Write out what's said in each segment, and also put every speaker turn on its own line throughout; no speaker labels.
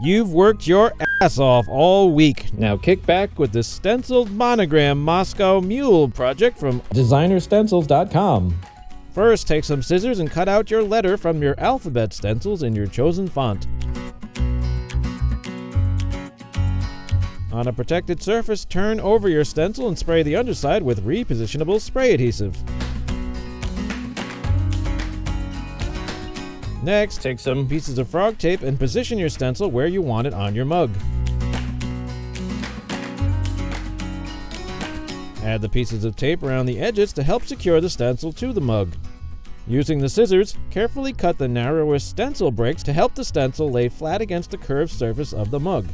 You've worked your ass off all week. Now kick back with the Stenciled Monogram Moscow Mule project from
DesignerStencils.com.
First, take some scissors and cut out your letter from your alphabet stencils in your chosen font. On a protected surface, turn over your stencil and spray the underside with Repositionable Spray Adhesive. Next, take some pieces of frog tape and position your stencil where you want it on your mug. Add the pieces of tape around the edges to help secure the stencil to the mug. Using the scissors, carefully cut the narrowest stencil breaks to help the stencil lay flat against the curved surface of the mug.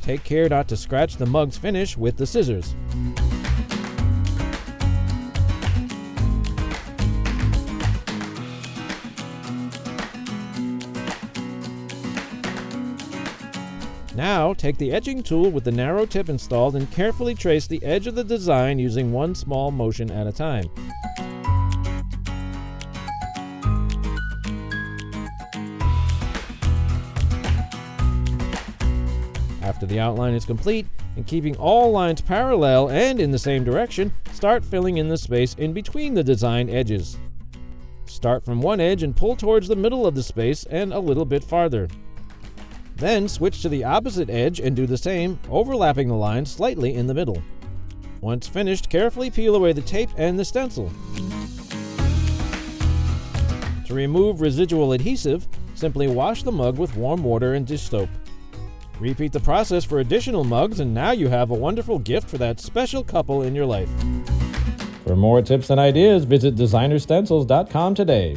Take care not to scratch the mug's finish with the scissors. Now, take the etching tool with the narrow tip installed and carefully trace the edge of the design using one small motion at a time. After the outline is complete, and keeping all lines parallel and in the same direction, start filling in the space in between the design edges. Start from one edge and pull towards the middle of the space and a little bit farther. Then switch to the opposite edge and do the same, overlapping the line slightly in the middle. Once finished, carefully peel away the tape and the stencil. To remove residual adhesive, simply wash the mug with warm water and dish soap. Repeat the process for additional mugs, and now you have a wonderful gift for that special couple in your life.
For more tips and ideas, visit DesignerStencils.com today.